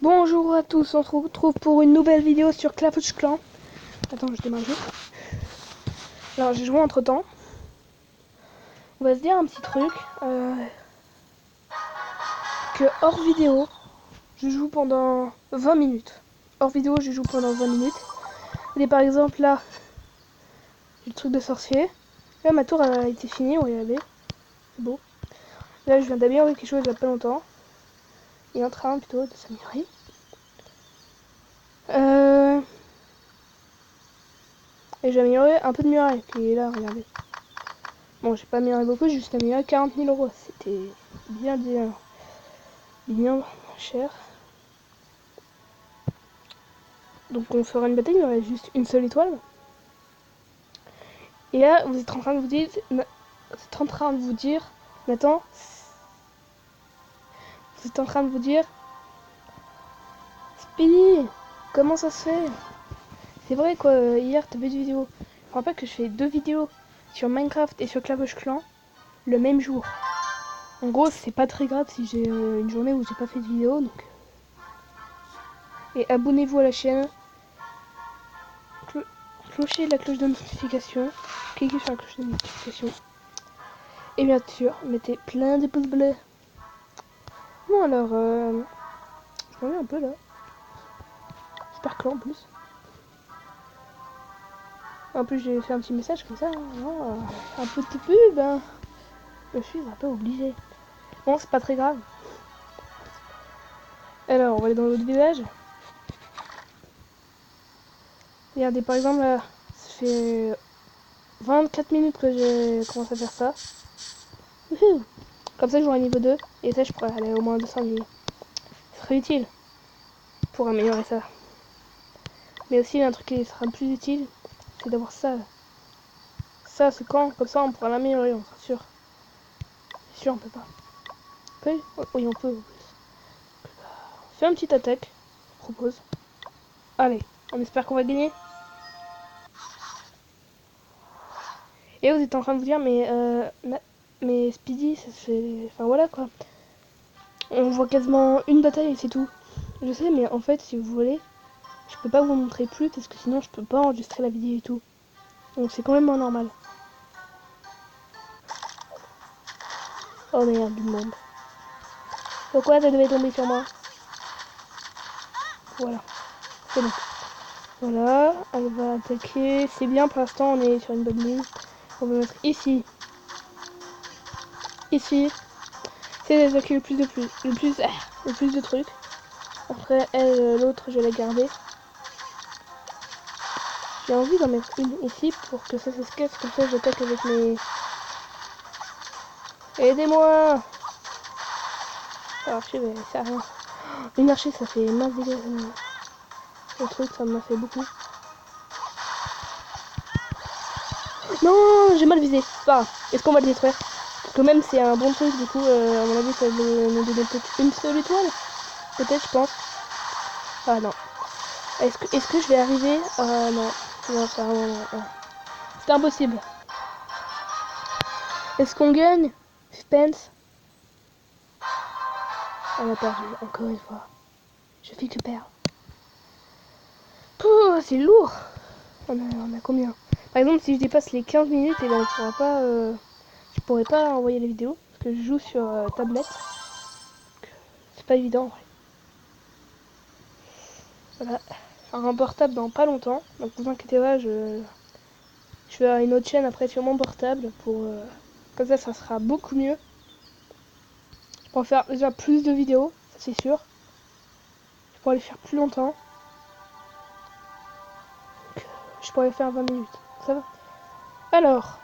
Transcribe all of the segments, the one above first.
Bonjour à tous, on se retrouve pour une nouvelle vidéo sur Clash Clans. Attends, je démarre juste. Alors j'ai joué entre temps. On va se dire un petit truc. Que hors vidéo, je joue pendant 20 minutes. Hors vidéo, je joue pendant 20 minutes. Et par exemple là, j'ai le truc de sorcier. Là ma tour a été finie, regardez. C'est beau. Là je viens d'améliorer quelque chose il n'y a pas longtemps. Il est en train plutôt de s'améliorer. Et j'ai amélioré un peu de muraille qui est là, regardez. Bon, j'ai pas amélioré beaucoup, j'ai juste amélioré 40 000 euros. C'était bien cher. Donc on fera une bataille, il y aurait juste une seule étoile. Et là, vous êtes en train de vous dire, Nathan, vous êtes en train de vous dire, Speedy, comment ça se fait? C'est vrai quoi, hier t'as fait une vidéo. Je me rappelle que je fais 2 vidéos sur Minecraft et sur Clash Clans le même jour. En gros, c'est pas très grave si j'ai une journée où j'ai pas fait de vidéo, donc. Et abonnez-vous à la chaîne. Clochez la cloche de notification. Cliquez sur la cloche de notification. Et bien sûr, mettez plein de pouces bleus. Bon alors, je m'ennuie un peu là. Super clan en plus. En plus, j'ai fait un petit message comme ça. Hein, un peu de pub, hein. Je suis un peu obligé. Bon, c'est pas très grave. Alors, on va aller dans l'autre village. Regardez, par exemple, là, ça fait 24 minutes que j'ai commencé à faire ça. Wouhou. Comme ça, j'aurai niveau 2. Et ça, je pourrais aller au moins 200 000. Ce serait utile pour améliorer ça. Mais aussi, un truc qui sera plus utile, c'est d'avoir ça. Ça, c'est quand, comme ça, on pourra l'améliorer, on sera sûr. C'est sûr, on peut pas. Oui, on peut. On fait une petite attaque, je propose. Allez, on espère qu'on va gagner. Et vous êtes en train de vous dire, mais Speedy, ça se fait. Enfin voilà quoi. On voit quasiment une bataille et c'est tout. Je sais, mais en fait, si vous voulez, je peux pas vous montrer plus parce que sinon je peux pas enregistrer la vidéo et tout. Donc c'est quand même normal. Oh merde, du monde. Pourquoi ça devait tomber sur moi? Voilà, c'est bon. Voilà, elle va attaquer. C'est bien, pour l'instant on est sur une bonne ligne. On va mettre ici. Ici. C'est d'attaquer le plus de trucs. Après, elle, l'autre, je vais la garder. J'ai envie d'en mettre une ici pour que ça se casse. Comme ça, j'attaque avec mes... Aidez-moi! Alors, je sais, mais ça rien. Une archer, ça fait masse dégâts. Le truc, ça m'a fait beaucoup. Non, j'ai mal visé. Bah, est-ce qu'on va le détruire? Parce que même c'est un bon truc, du coup, à mon avis, ça va nous donner peut-être une seule étoile. Peut-être, je pense. Ah non. Est-ce que je vais arriver? Ah non. Non, c'est vraiment... C'est impossible. Est-ce qu'on gagne? Suspense. On a perdu, encore une fois. Je fais que perdre. Pouh, c'est lourd. On a combien? Par exemple, si je dépasse les 15 minutes, et ben, on pourra pas, je pourrais pas envoyer les vidéos. Parce que je joue sur tablette. C'est pas évident en vrai. Voilà. Un portable dans pas longtemps. Donc vous inquiétez pas, je ferai une autre chaîne après sur mon portable. Comme ça sera beaucoup mieux. Je pourrais faire déjà plus de vidéos, ça c'est sûr. Je pourrais les faire plus longtemps. Donc, je pourrais faire 20 minutes. Ça va? Alors.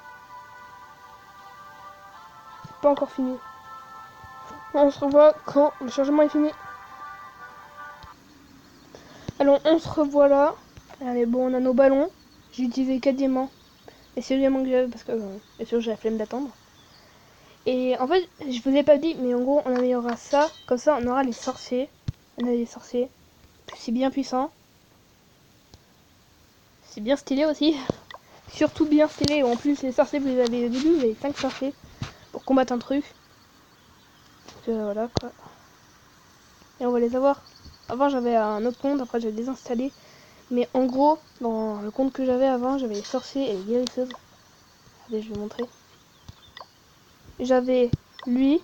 C'est pas encore fini. On se revoit quand le chargement est fini. Alors on se revoit là. Allez, bon, on a nos ballons. J'ai utilisé 4 diamants. Et c'est le diamant que j'avais parce que bien sûr j'ai la flemme d'attendre. Et en fait, je vous ai pas dit, mais en gros on améliorera ça. Comme ça on aura les sorciers. On a les sorciers. C'est bien puissant. C'est bien stylé aussi. Surtout bien stylé. En plus les sorciers, vous les avez au début, vous avez 5 sorciers pour combattre un truc. Donc voilà quoi. Et on va les avoir. Avant j'avais un autre compte, après j'ai désinstallé. Mais en gros, dans le compte que j'avais avant, j'avais les sorciers et les guérisseuses. Allez, je vais vous montrer. J'avais lui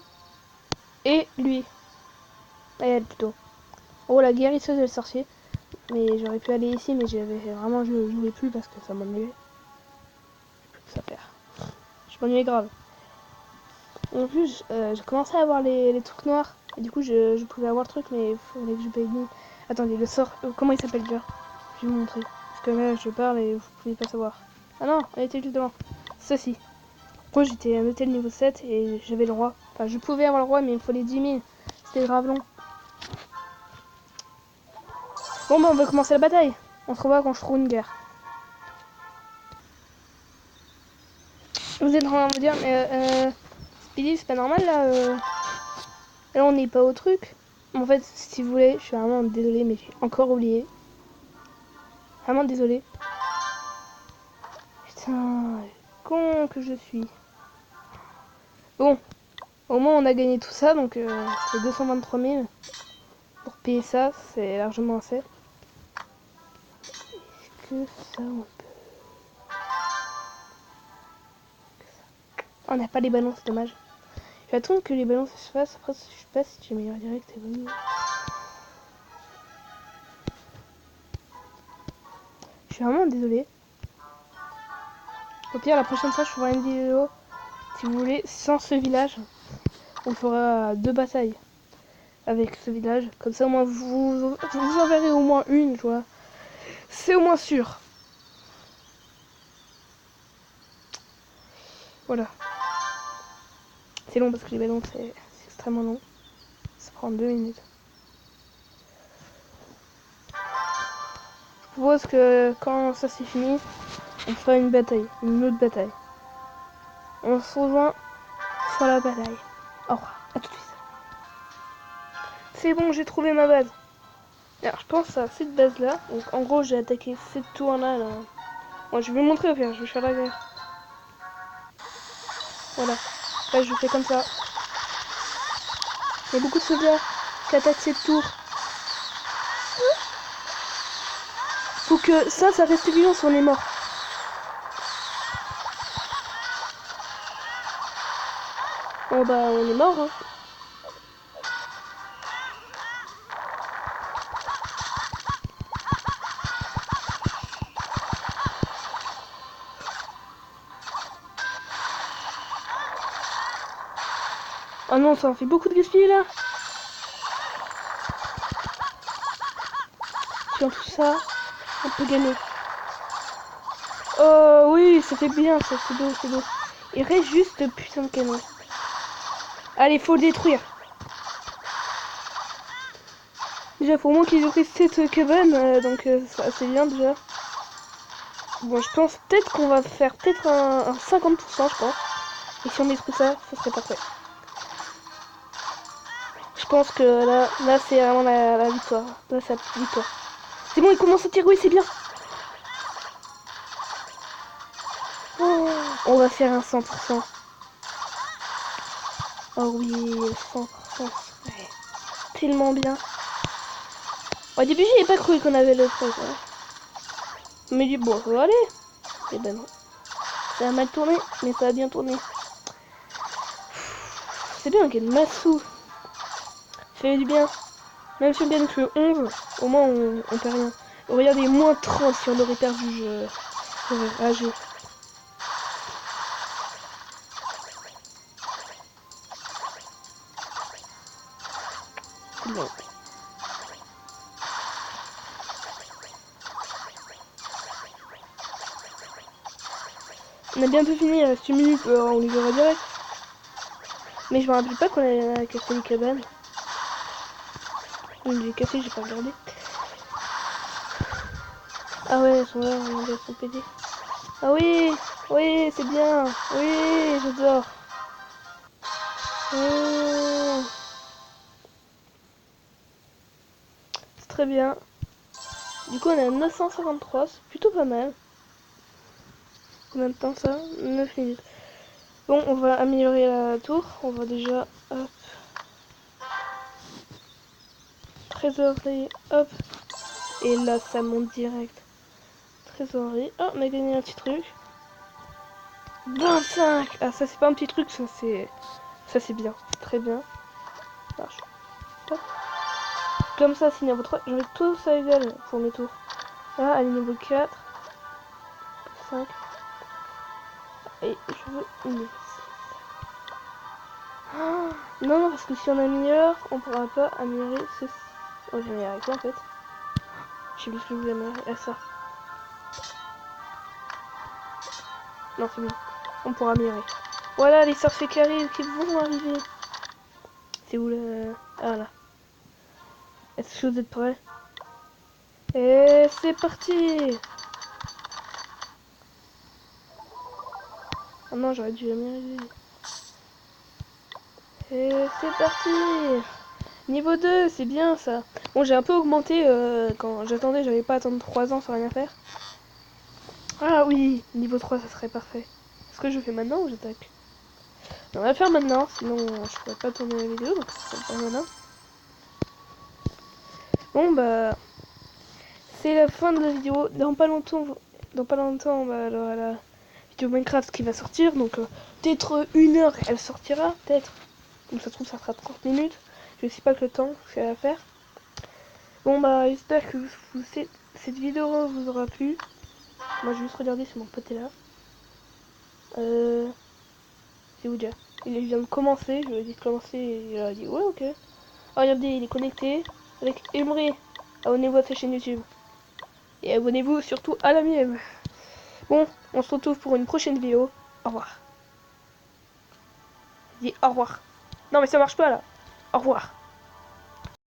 et lui. Et elle plutôt. Oh, la guérisseuse et le sorcier. Mais j'aurais pu aller ici, mais j'avais vraiment je jouais plus parce que ça m'ennuyait. J'ai plus que ça faire. Je m'ennuyais grave. En plus, j'ai commencé à avoir les trucs noirs. Et du coup, je pouvais avoir le truc, mais il fallait que je paye une. Attendez, le sort. Comment il s'appelle déjà? Je vais vous montrer. Parce que là, je parle et vous pouvez pas savoir. Ah non, elle était juste devant. Ceci. Moi, j'étais à hôtel niveau 7 et j'avais le roi. Enfin, je pouvais avoir le roi, mais il faut les 10 000. C'était grave long. Bon, bah, on va commencer la bataille. On se revoit quand je trouve une guerre. Vous êtes en train de me dire, mais Speedy, c'est pas normal là. Là, on n'est pas au truc. En fait, si vous voulez, je suis vraiment désolée, mais j'ai encore oublié. Vraiment désolée. Putain, con que je suis. Bon, au moins on a gagné tout ça, donc ça fait 223 000. Pour payer ça, c'est largement assez. Est-ce que ça, on peut... On n'a pas les ballons, c'est dommage. Je vais attendre que les ballons se fassent. Après, je sais pas si j'ai meilleur direct, c'est bon. Je suis vraiment désolée. Au pire, la prochaine fois, je ferai une vidéo, si vous voulez, sans ce village. On fera 2 batailles avec ce village. Comme ça, au moins, vous en verrez au moins une, tu vois. C'est au moins sûr. Voilà. C'est long parce que les ballons, c'est extrêmement long. Ça prend 2 minutes. Je propose que quand ça c'est fini, on fera une bataille, une autre bataille. On se rejoint sur la bataille. Au revoir, à tout de suite. C'est bon, j'ai trouvé ma base. Alors, je pense à cette base là. Donc, en gros, j'ai attaqué cette tour là. Moi, je vais vous montrer au pire, je vais faire la guerre. Voilà. Là, je fais comme ça. Il y a beaucoup de soldats qui attaquent cette tour. Faut que ça reste vivant si on est mort. Bon, bah, on est mort, hein. Oh non, ça en fait beaucoup de gaspiller là. Si on tout ça, on peut gagner. Oh oui, ça fait bien, ça c'est beau, c'est beau. Il reste juste de putain de canon. Allez, faut le détruire. Déjà, faut au moins qu'ils détruisent cette cabane, donc ça c'est bien déjà. Bon, je pense peut-être qu'on va faire peut-être un 50%, je pense. Et si on détruit ça, ça serait parfait. Je pense que là c'est vraiment la victoire. Là, c'est la victoire. C'est bon, il commence à tirer, oui, c'est bien. Oh, on va faire un 100%. Oh oui, 100%. Ouais. Tellement bien. Au début, j'y ai pas cru qu'on avait le truc. Hein. Mais du bon, ça va aller. Et ben non. Ça a mal tourné, mais ça a bien tourné. C'est bien, quel massou. Ça fait du bien. Même si on gagne que 11, au moins on perd rien. Regardez, moins 30 si on aurait perdu, j'aurais ragé. C'est bon. On a bientôt fini, il reste une minute, on les verra direct. Mais je me rappelle pas qu'on a cassé les cabanes. J'ai cassé, j'ai pas regardé. Ah ouais, elles sont là, elles sont pétées. Ah oui, oui, c'est bien. Oui, j'adore. Oh, c'est très bien. Du coup, on a 953, c'est plutôt pas mal. Combien de temps ça? 9 minutes. Bon, on va améliorer la tour. On va déjà... Hop. trésorerie, hop. Et là, ça monte direct. Trésorerie. Oh, on a gagné un petit truc. 25. Ah, ça, c'est pas un petit truc, ça, c'est... Ça, c'est bien. C'est très bien. Marche. Hop. Comme ça, c'est niveau 3. Je vais tout ça égal pour mes tours. Là, à niveau 4. 5. Et je veux une 6. Oh, non, non, parce que si on améliore, on pourra pas améliorer ce... Oh, j'ai amélioré quoi en fait? Je sais plus ce que je voulais améliorer. Ah, ça. Non, c'est bon. On pourra améliorer. Voilà, les sorciers qui arrivent, qui vont arriver. C'est où le... Ah, là. Est-ce que vous êtes prêts? Et c'est parti! Oh non, j'aurais dû améliorer. Et c'est parti! Niveau 2, c'est bien ça. Bon, j'ai un peu augmenté quand j'attendais, j'avais pas à attendre 3 ans sans rien faire. Ah oui, niveau 3, ça serait parfait. Est-ce que je fais maintenant ou j'attaque? On va le faire maintenant, sinon je pourrais pas tourner la vidéo, donc ça serait pas malin. Bon bah, c'est la fin de la vidéo. Dans pas longtemps, bah, alors, la vidéo Minecraft qui va sortir, donc peut-être 1 heure elle sortira, peut-être. Donc ça se trouve ça sera 30 minutes. Je sais pas que le temps que ça va faire. Bon bah, j'espère que cette vidéo vous aura plu. Moi je vais juste regarder si mon pote est là. C'est où déjà? Il vient de commencer, je lui ai dit de commencer et il a dit ouais ok. Oh, regardez, il est connecté avec Emery. Abonnez-vous à sa chaîne YouTube. Et abonnez-vous surtout à la mienne. Bon, on se retrouve pour une prochaine vidéo. Au revoir. Je dis au revoir. Non mais ça marche pas là. Au revoir.